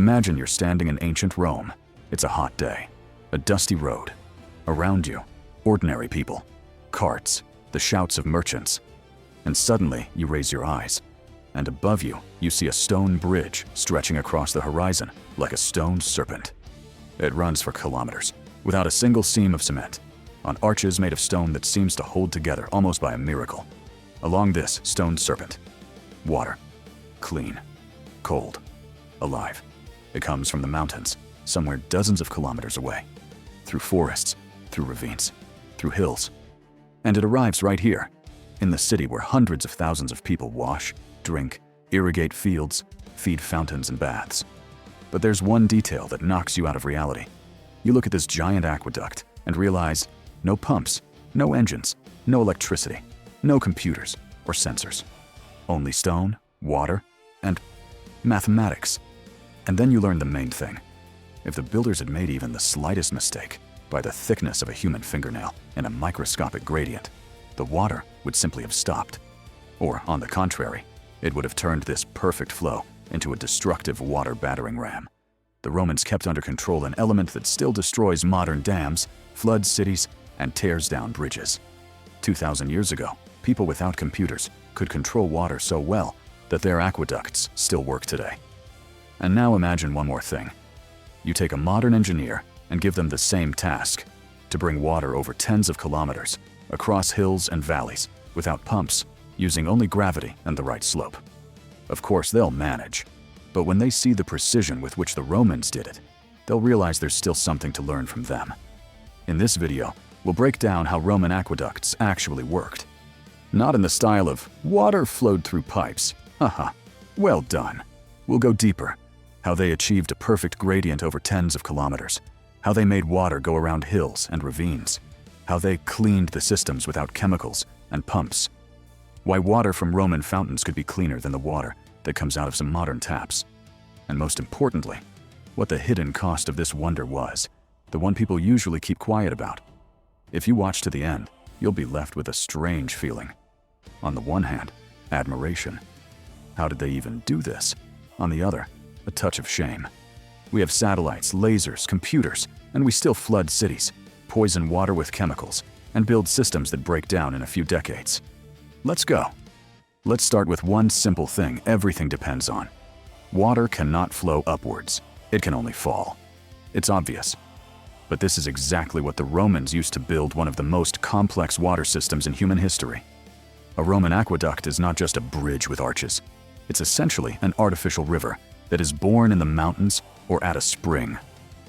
Imagine you're standing in ancient Rome. It's a hot day, a dusty road. Around you, ordinary people, carts, the shouts of merchants. And suddenly, you raise your eyes. And above you, you see a stone bridge stretching across the horizon like a stone serpent. It runs for kilometers, without a single seam of cement, on arches made of stone that seems to hold together almost by a miracle. Along this stone serpent, water, clean, cold, alive. It comes from the mountains, somewhere dozens of kilometers away, through forests, through ravines, through hills. And it arrives right here, in the city where hundreds of thousands of people wash, drink, irrigate fields, feed fountains and baths. But there's one detail that knocks you out of reality. You look at this giant aqueduct and realize no pumps, no engines, no electricity, no computers or sensors. Only stone, water, and mathematics. And then you learn the main thing. If the builders had made even the slightest mistake, by the thickness of a human fingernail in a microscopic gradient, the water would simply have stopped. Or, on the contrary, it would have turned this perfect flow into a destructive water battering ram. The Romans kept under control an element that still destroys modern dams, floods cities, and tears down bridges. 2,000 years ago, people without computers could control water so well that their aqueducts still work today. And now imagine one more thing. You take a modern engineer and give them the same task, to bring water over tens of kilometers, across hills and valleys, without pumps, using only gravity and the right slope. Of course, they'll manage, but when they see the precision with which the Romans did it, they'll realize there's still something to learn from them. In this video, we'll break down how Roman aqueducts actually worked. Not in the style of, water flowed through pipes, haha, well done. We'll go deeper, how they achieved a perfect gradient over tens of kilometers, how they made water go around hills and ravines, how they cleaned the systems without chemicals and pumps, why water from Roman fountains could be cleaner than the water that comes out of some modern taps, and most importantly, what the hidden cost of this wonder was, the one people usually keep quiet about. If you watch to the end, you'll be left with a strange feeling. On the one hand, admiration. How did they even do this? On the other, a touch of shame. We have satellites, lasers, computers, and we still flood cities, poison water with chemicals, and build systems that break down in a few decades. Let's go. Let's start with one simple thing everything depends on. Water cannot flow upwards. It can only fall. It's obvious. But this is exactly what the Romans used to build one of the most complex water systems in human history. A Roman aqueduct is not just a bridge with arches. It's essentially an artificial river that is born in the mountains or at a spring,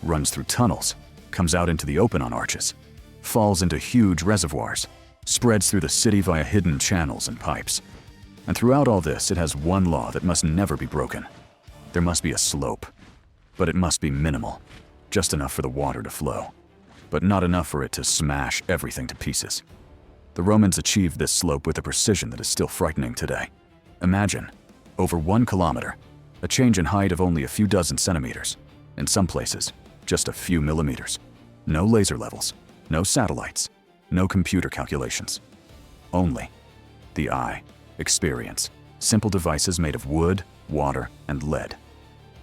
runs through tunnels, comes out into the open on arches, falls into huge reservoirs, spreads through the city via hidden channels and pipes. And throughout all this, it has one law that must never be broken. There must be a slope, but it must be minimal, just enough for the water to flow, but not enough for it to smash everything to pieces. The Romans achieved this slope with a precision that is still frightening today. Imagine, over 1 kilometer, a change in height of only a few dozen centimeters, in some places, just a few millimeters. No laser levels, no satellites, no computer calculations. Only the eye, experience, simple devices made of wood, water, and lead.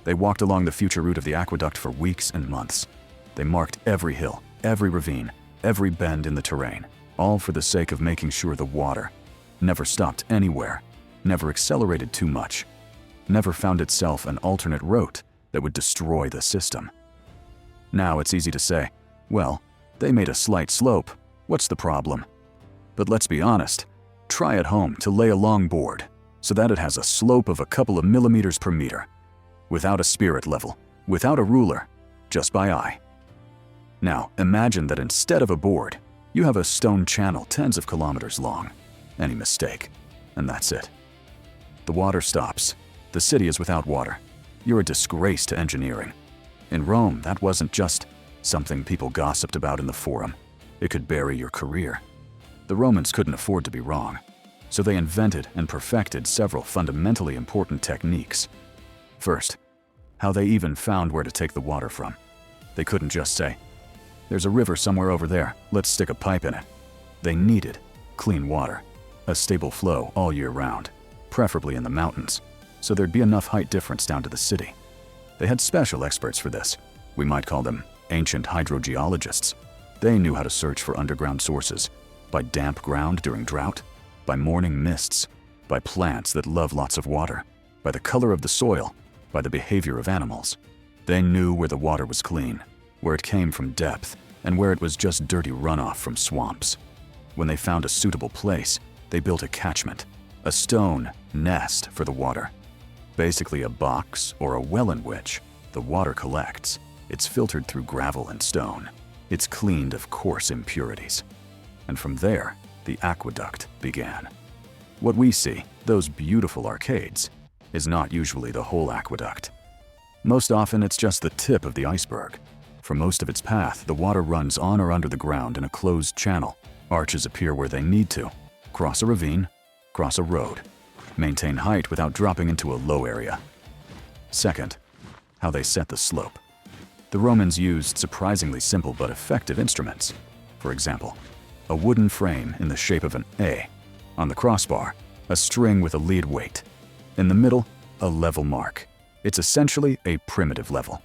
They walked along the future route of the aqueduct for weeks and months. They marked every hill, every ravine, every bend in the terrain, all for the sake of making sure the water never stopped anywhere, never accelerated too much, never found itself an alternate route that would destroy the system. Now it's easy to say, well, they made a slight slope, what's the problem? But let's be honest, try at home to lay a long board so that it has a slope of a couple of millimeters per meter, without a spirit level, without a ruler, just by eye. Now imagine that instead of a board, you have a stone channel tens of kilometers long. Any mistake, and that's it. The water stops. The city is without water. You're a disgrace to engineering. In Rome, that wasn't just something people gossiped about in the forum. It could bury your career. The Romans couldn't afford to be wrong, so they invented and perfected several fundamentally important techniques. First, how they even found where to take the water from. They couldn't just say, "There's a river somewhere over there, let's stick a pipe in it." They needed clean water, a stable flow all year round, preferably in the mountains, so there'd be enough height difference down to the city. They had special experts for this. We might call them ancient hydrogeologists. They knew how to search for underground sources, by damp ground during drought, by morning mists, by plants that love lots of water, by the color of the soil, by the behavior of animals. They knew where the water was clean, where it came from depth, and where it was just dirty runoff from swamps. When they found a suitable place, they built a catchment, a stone nest for the water. Basically a box or a well in which the water collects. It's filtered through gravel and stone. It's cleaned of coarse impurities. And from there, the aqueduct began. What we see, those beautiful arcades, is not usually the whole aqueduct. Most often, it's just the tip of the iceberg. For most of its path, the water runs on or under the ground in a closed channel. Arches appear where they need to. Cross a ravine, cross a road. Maintain height without dropping into a low area. Second, how they set the slope. The Romans used surprisingly simple but effective instruments. For example, a wooden frame in the shape of an A. On the crossbar, a string with a lead weight. In the middle, a level mark. It's essentially a primitive level.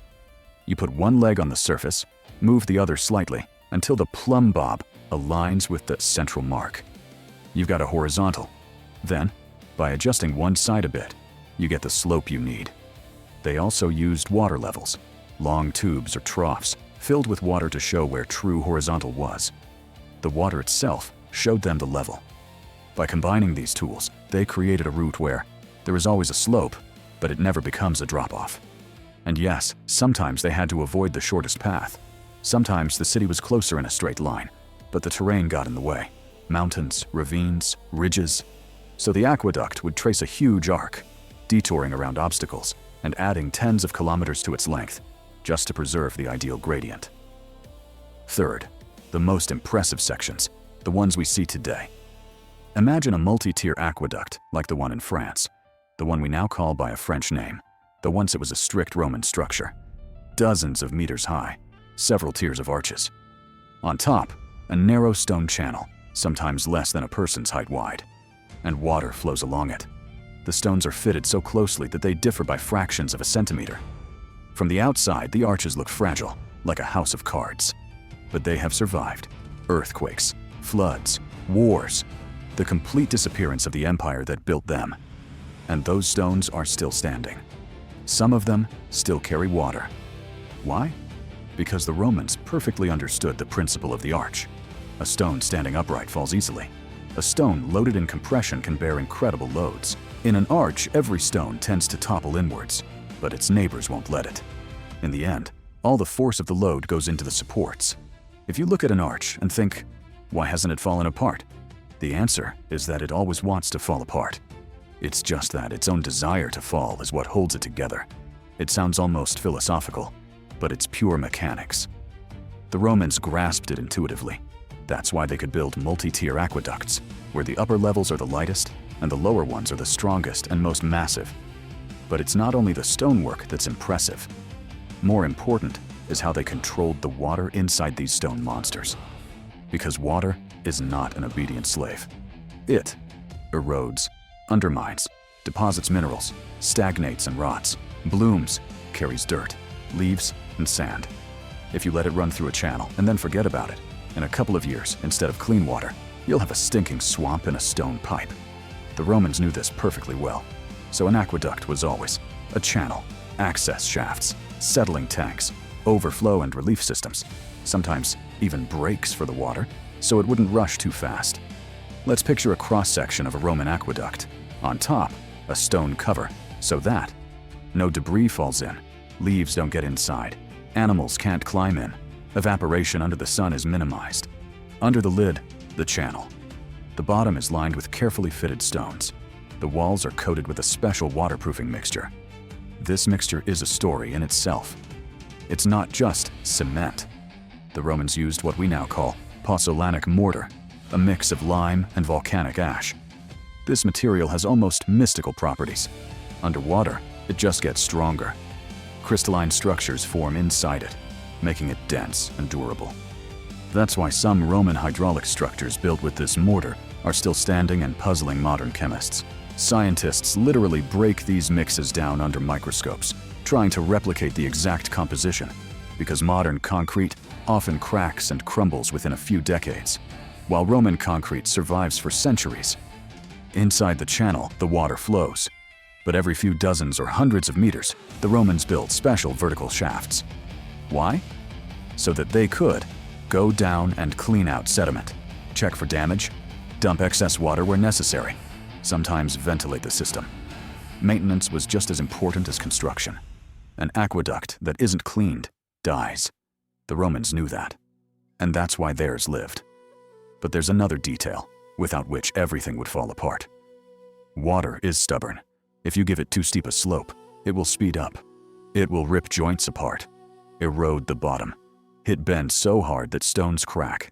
You put one leg on the surface, move the other slightly until the plumb bob aligns with the central mark. You've got a horizontal. Then, by adjusting one side a bit, you get the slope you need. They also used water levels, long tubes or troughs filled with water to show where true horizontal was. The water itself showed them the level. By combining these tools, they created a route where there is always a slope, but it never becomes a drop-off. And yes, sometimes they had to avoid the shortest path. Sometimes the city was closer in a straight line, but the terrain got in the way. Mountains, ravines, ridges. So the aqueduct would trace a huge arc, detouring around obstacles and adding tens of kilometers to its length, just to preserve the ideal gradient. Third, the most impressive sections, the ones we see today. Imagine a multi-tier aqueduct like the one in France, the one we now call by a French name, though once it was a strict Roman structure. Dozens of meters high, several tiers of arches. On top, a narrow stone channel, sometimes less than a person's height wide, and water flows along it. The stones are fitted so closely that they differ by fractions of a centimeter. From the outside, the arches look fragile, like a house of cards. But they have survived earthquakes, floods, wars, the complete disappearance of the empire that built them. And those stones are still standing. Some of them still carry water. Why? Because the Romans perfectly understood the principle of the arch. A stone standing upright falls easily. A stone loaded in compression can bear incredible loads. In an arch, every stone tends to topple inwards, but its neighbors won't let it. In the end, all the force of the load goes into the supports. If you look at an arch and think, why hasn't it fallen apart? The answer is that it always wants to fall apart. It's just that its own desire to fall is what holds it together. It sounds almost philosophical, but it's pure mechanics. The Romans grasped it intuitively. That's why they could build multi-tier aqueducts, where the upper levels are the lightest and the lower ones are the strongest and most massive. But it's not only the stonework that's impressive. More important is how they controlled the water inside these stone monsters. Because water is not an obedient slave. It erodes, undermines, deposits minerals, stagnates and rots, blooms, carries dirt, leaves, and sand. If you let it run through a channel and then forget about it, in a couple of years, instead of clean water, you'll have a stinking swamp in a stone pipe. The Romans knew this perfectly well. So an aqueduct was always a channel, access shafts, settling tanks, overflow and relief systems, sometimes even breaks for the water, so it wouldn't rush too fast. Let's picture a cross-section of a Roman aqueduct. On top, a stone cover, so that no debris falls in, leaves don't get inside, animals can't climb in, evaporation under the sun is minimized. Under the lid, the channel. The bottom is lined with carefully fitted stones. The walls are coated with a special waterproofing mixture. This mixture is a story in itself. It's not just cement. The Romans used what we now call pozzolanic mortar, a mix of lime and volcanic ash. This material has almost mystical properties. Underwater, it just gets stronger. Crystalline structures form inside it, making it dense and durable. That's why some Roman hydraulic structures built with this mortar are still standing and puzzling modern chemists. Scientists literally break these mixes down under microscopes, trying to replicate the exact composition, because modern concrete often cracks and crumbles within a few decades, while Roman concrete survives for centuries. Inside the channel, the water flows, but every few dozens or hundreds of meters, the Romans built special vertical shafts. Why? So that they could go down and clean out sediment, check for damage, dump excess water where necessary, sometimes ventilate the system. Maintenance was just as important as construction. An aqueduct that isn't cleaned dies. The Romans knew that, and that's why theirs lived. But there's another detail, without which everything would fall apart. Water is stubborn. If you give it too steep a slope, it will speed up. It will rip joints apart, erode the bottom, hit bends so hard that stones crack.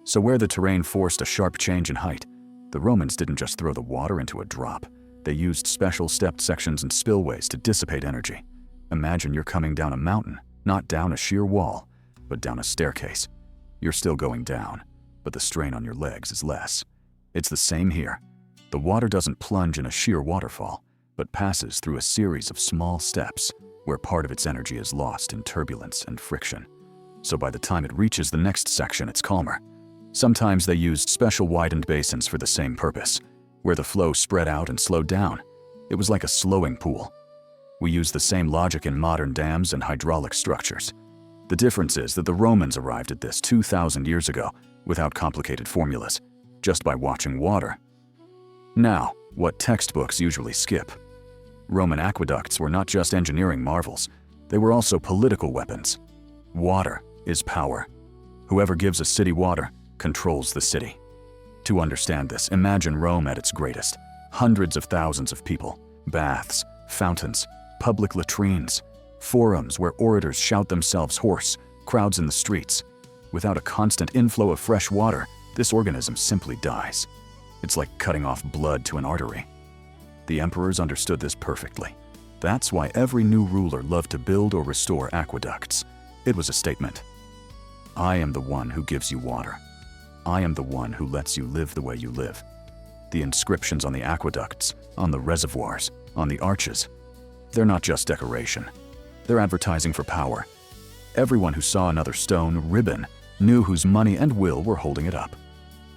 So where the terrain forced a sharp change in height, the Romans didn't just throw the water into a drop. They used special stepped sections and spillways to dissipate energy. Imagine you're coming down a mountain, not down a sheer wall, but down a staircase. You're still going down, but the strain on your legs is less. It's the same here. The water doesn't plunge in a sheer waterfall, but passes through a series of small steps where part of its energy is lost in turbulence and friction. So by the time it reaches the next section, it's calmer. Sometimes they used special widened basins for the same purpose, where the flow spread out and slowed down. It was like a slowing pool. We use the same logic in modern dams and hydraulic structures. The difference is that the Romans arrived at this 2,000 years ago without complicated formulas, just by watching water. Now, what textbooks usually skip. Roman aqueducts were not just engineering marvels, they were also political weapons. Water is power. Whoever gives a city water controls the city. To understand this, imagine Rome at its greatest. Hundreds of thousands of people, baths, fountains, public latrines, forums where orators shout themselves hoarse, crowds in the streets. Without a constant inflow of fresh water, this organism simply dies. It's like cutting off blood to an artery. The emperors understood this perfectly. That's why every new ruler loved to build or restore aqueducts. It was a statement. I am the one who gives you water. I am the one who lets you live the way you live. The inscriptions on the aqueducts, on the reservoirs, on the arches, they're not just decoration. They're advertising for power. Everyone who saw another stone ribbon knew whose money and will were holding it up.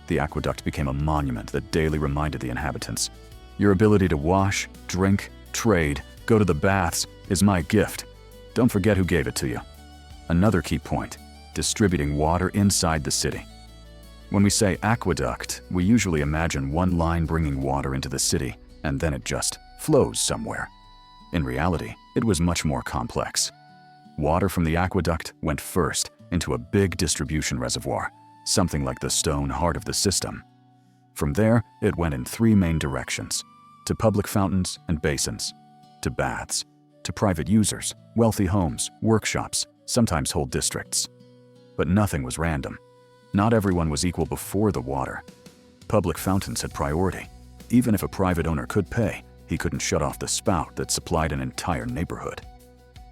The aqueduct became a monument that daily reminded the inhabitants, your ability to wash, drink, trade, go to the baths is my gift. Don't forget who gave it to you. Another key point, distributing water inside the city. When we say aqueduct, we usually imagine one line bringing water into the city, and then it just flows somewhere. In reality, it was much more complex. Water from the aqueduct went first into a big distribution reservoir, something like the stone heart of the system. From there, it went in three main directions: to public fountains and basins, to baths, to private users, wealthy homes, workshops, sometimes whole districts. But nothing was random. Not everyone was equal before the water. Public fountains had priority. Even if a private owner could pay, he couldn't shut off the spout that supplied an entire neighborhood.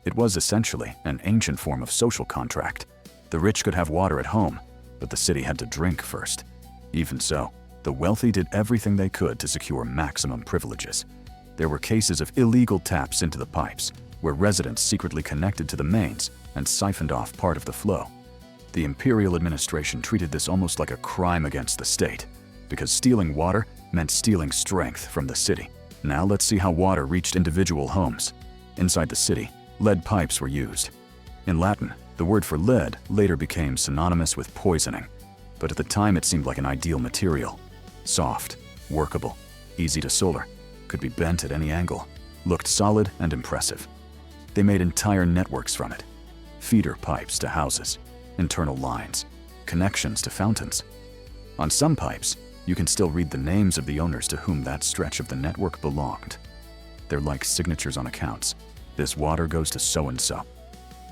It was essentially an ancient form of social contract. The rich could have water at home, but the city had to drink first. Even so, the wealthy did everything they could to secure maximum privileges. There were cases of illegal taps into the pipes, where residents secretly connected to the mains and siphoned off part of the flow. The imperial administration treated this almost like a crime against the state, because stealing water meant stealing strength from the city. Now let's see how water reached individual homes. Inside the city, lead pipes were used. In Latin, the word for lead later became synonymous with poisoning, but at the time it seemed like an ideal material. Soft, workable, easy to solder, could be bent at any angle, looked solid and impressive. They made entire networks from it. Feeder pipes to houses, internal lines, connections to fountains. On some pipes, you can still read the names of the owners to whom that stretch of the network belonged. They're like signatures on accounts. This water goes to so-and-so.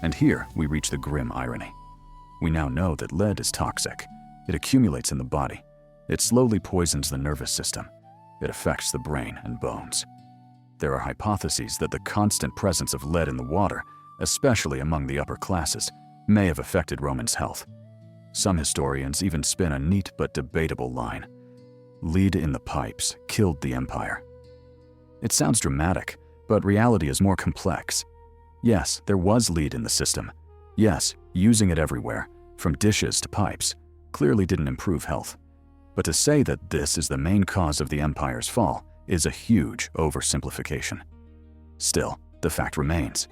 And here we reach the grim irony. We now know that lead is toxic. It accumulates in the body. It slowly poisons the nervous system. It affects the brain and bones. There are hypotheses that the constant presence of lead in the water, especially among the upper classes, may have affected Romans' health. Some historians even spin a neat but debatable line. Lead in the pipes killed the empire. It sounds dramatic, but reality is more complex. Yes, there was lead in the system. Yes, using it everywhere, from dishes to pipes, clearly didn't improve health. But to say that this is the main cause of the empire's fall is a huge oversimplification. Still, the fact remains.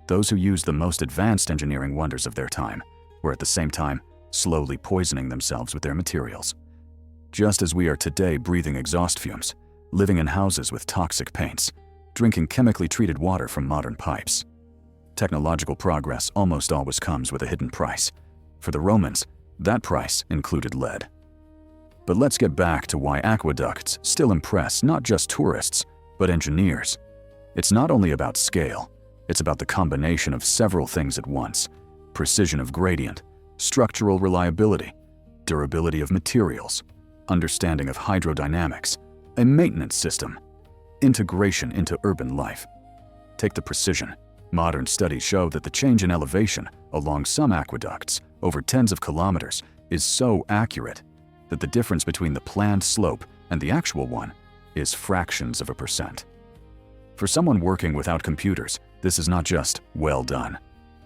Those who used the most advanced engineering wonders of their time were at the same time slowly poisoning themselves with their materials. Just as we are today breathing exhaust fumes, living in houses with toxic paints, drinking chemically treated water from modern pipes. Technological progress almost always comes with a hidden price. For the Romans, that price included lead. But let's get back to why aqueducts still impress not just tourists, but engineers. It's not only about scale, it's about the combination of several things at once: precision of gradient, structural reliability, durability of materials, understanding of hydrodynamics, a maintenance system, integration into urban life. Take the precision. Modern studies show that the change in elevation along some aqueducts over tens of kilometers is so accurate that the difference between the planned slope and the actual one is fractions of a percent. For someone working without computers, this is not just well done.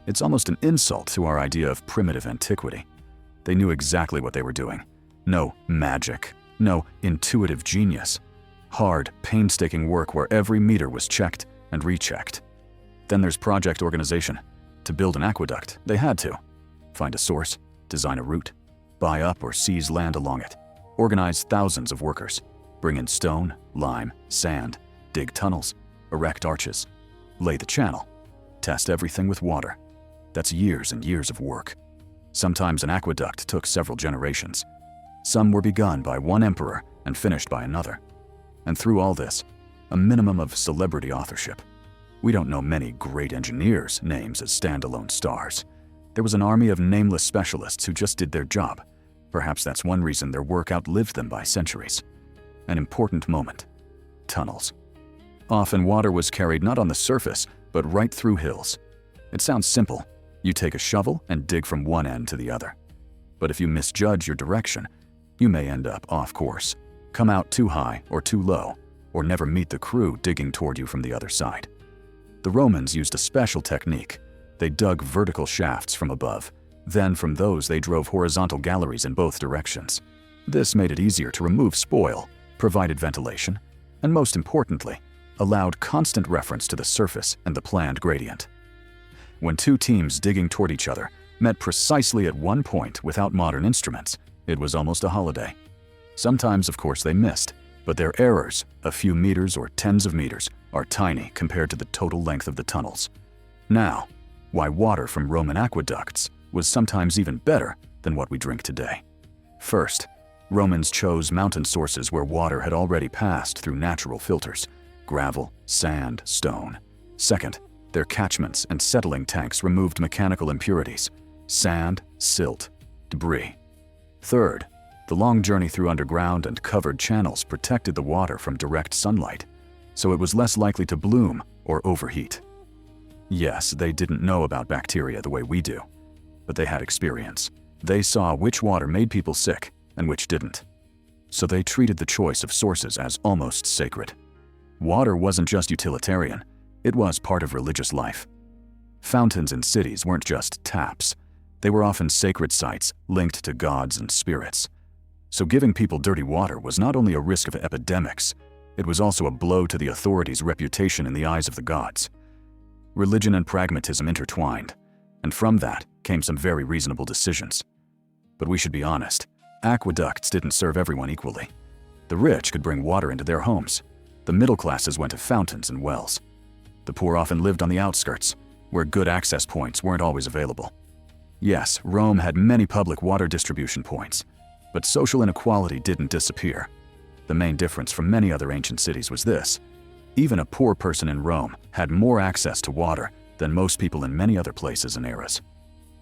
It's almost an insult to our idea of primitive antiquity. They knew exactly what they were doing. No magic, no intuitive genius. Hard, painstaking work where every meter was checked and rechecked. Then there's project organization. To build an aqueduct, they had to find a source, design a route, buy up or seize land along it, organize thousands of workers, bring in stone, lime, sand, dig tunnels, erect arches, lay the channel, test everything with water. That's years and years of work. Sometimes an aqueduct took several generations. Some were begun by one emperor and finished by another. And through all this, a minimum of celebrity authorship. We don't know many great engineers' names as standalone stars. There was an army of nameless specialists who just did their job. Perhaps that's one reason their work outlived them by centuries. An important moment. Tunnels. Often water was carried not on the surface, but right through hills. It sounds simple. You take a shovel and dig from one end to the other. But if you misjudge your direction, you may end up off course, come out too high or too low, or never meet the crew digging toward you from the other side. The Romans used a special technique. They dug vertical shafts from above. Then from those they drove horizontal galleries in both directions. This made it easier to remove spoil, provided ventilation, and most importantly, allowed constant reference to the surface and the planned gradient. When two teams digging toward each other met precisely at one point without modern instruments, it was almost a holiday. Sometimes, of course, they missed, but their errors, a few meters or tens of meters, are tiny compared to the total length of the tunnels. Now, why water from Roman aqueducts was sometimes even better than what we drink today. First, Romans chose mountain sources where water had already passed through natural filters: gravel, sand, stone. Second, their catchments and settling tanks removed mechanical impurities: sand, silt, debris. Third, the long journey through underground and covered channels protected the water from direct sunlight, so it was less likely to bloom or overheat. Yes, they didn't know about bacteria the way we do, but they had experience. They saw which water made people sick and which didn't. So they treated the choice of sources as almost sacred. Water wasn't just utilitarian, it was part of religious life. Fountains in cities weren't just taps. They were often sacred sites linked to gods and spirits. So giving people dirty water was not only a risk of epidemics, it was also a blow to the authorities' reputation in the eyes of the gods. Religion and pragmatism intertwined, and from that came some very reasonable decisions. But we should be honest, aqueducts didn't serve everyone equally. The rich could bring water into their homes. The middle classes went to fountains and wells. The poor often lived on the outskirts, where good access points weren't always available. Yes, Rome had many public water distribution points, but social inequality didn't disappear. The main difference from many other ancient cities was this: even a poor person in Rome had more access to water than most people in many other places and eras,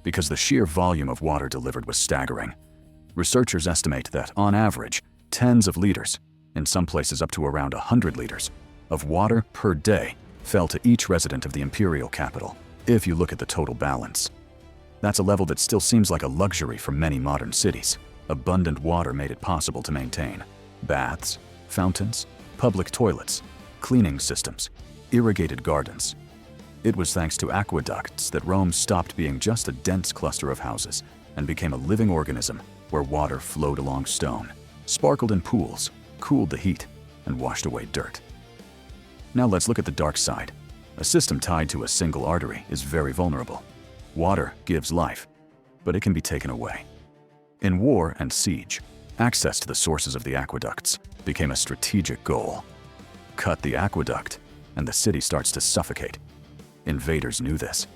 because the sheer volume of water delivered was staggering. Researchers estimate that, on average, tens of liters, in some places up to around 100 liters, of water per day fell to each resident of the imperial capital, if you look at the total balance. That's a level that still seems like a luxury for many modern cities. Abundant water made it possible to maintain baths, fountains, public toilets, cleaning systems, irrigated gardens. It was thanks to aqueducts that Rome stopped being just a dense cluster of houses and became a living organism where water flowed along stone, sparkled in pools, cooled the heat, and washed away dirt. Now let's look at the dark side. A system tied to a single artery is very vulnerable. Water gives life, but it can be taken away. In war and siege, access to the sources of the aqueducts became a strategic goal. Cut the aqueduct, and the city starts to suffocate. Invaders knew this,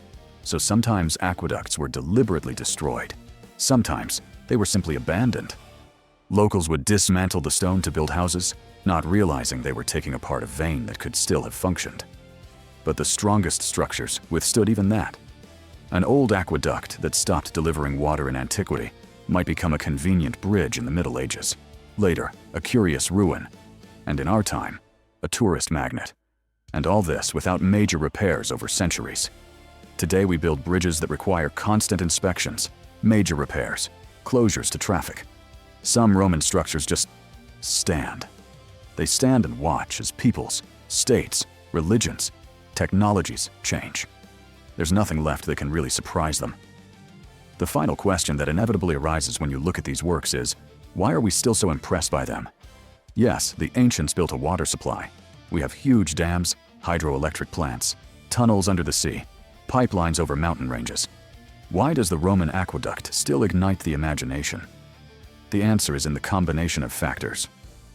so sometimes aqueducts were deliberately destroyed. Sometimes they were simply abandoned. Locals would dismantle the stone to build houses, not realizing they were taking apart a vein that could still have functioned. But the strongest structures withstood even that. An old aqueduct that stopped delivering water in antiquity might become a convenient bridge in the Middle Ages, later a curious ruin, and in our time, a tourist magnet. And all this without major repairs over centuries. Today we build bridges that require constant inspections, major repairs, closures to traffic. Some Roman structures just stand. They stand and watch as peoples, states, religions, technologies change. There's nothing left that can really surprise them. The final question that inevitably arises when you look at these works is, why are we still so impressed by them? Yes, the ancients built a water supply. We have huge dams, hydroelectric plants, tunnels under the sea, pipelines over mountain ranges. Why does the Roman aqueduct still ignite the imagination? The answer is in the combination of factors.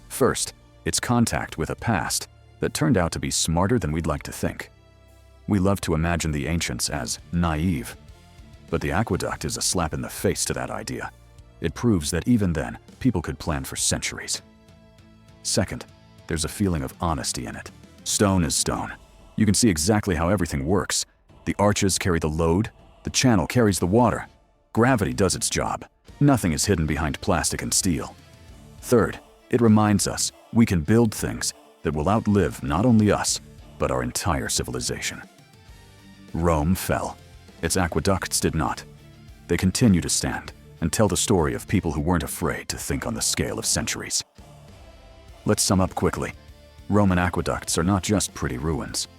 First, its contact with a past that turned out to be smarter than we'd like to think. We love to imagine the ancients as naive, but the aqueduct is a slap in the face to that idea. It proves that even then, people could plan for centuries. Second, there's a feeling of honesty in it. Stone is stone. You can see exactly how everything works. The arches carry the load, the channel carries the water. Gravity does its job. Nothing is hidden behind plastic and steel. Third, it reminds us we can build things that will outlive not only us, but our entire civilization. Rome fell. Its aqueducts did not. They continue to stand and tell the story of people who weren't afraid to think on the scale of centuries. Let's sum up quickly. Roman aqueducts are not just pretty ruins.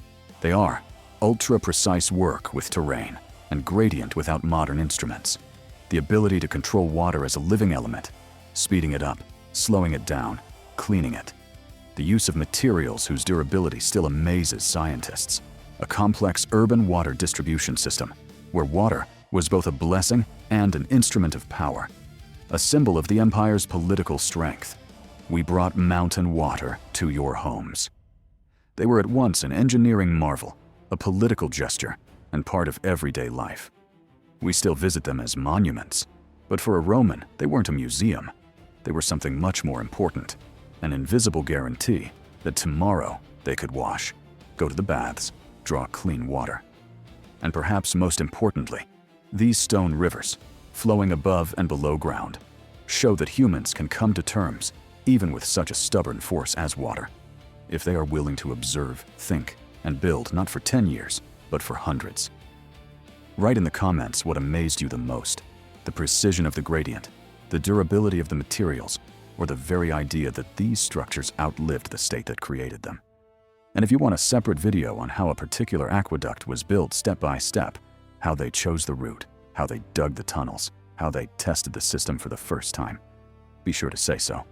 They are ultra-precise work with terrain and gradient without modern instruments. The ability to control water as a living element, speeding it up, slowing it down, cleaning it. The use of materials whose durability still amazes scientists. A complex urban water distribution system, where water was both a blessing and an instrument of power. A symbol of the empire's political strength. We brought mountain water to your homes. They were at once an engineering marvel, a political gesture, and part of everyday life. We still visit them as monuments, but for a Roman, they weren't a museum. They were something much more important, an invisible guarantee that tomorrow they could wash, go to the baths, draw clean water. And perhaps most importantly, these stone rivers, flowing above and below ground, show that humans can come to terms even with such a stubborn force as water, if they are willing to observe, think, and build not for 10 years, but for hundreds. Write in the comments what amazed you the most, the precision of the gradient, the durability of the materials, or the very idea that these structures outlived the state that created them. And if you want a separate video on how a particular aqueduct was built step by step, how they chose the route, how they dug the tunnels, how they tested the system for the first time, be sure to say so.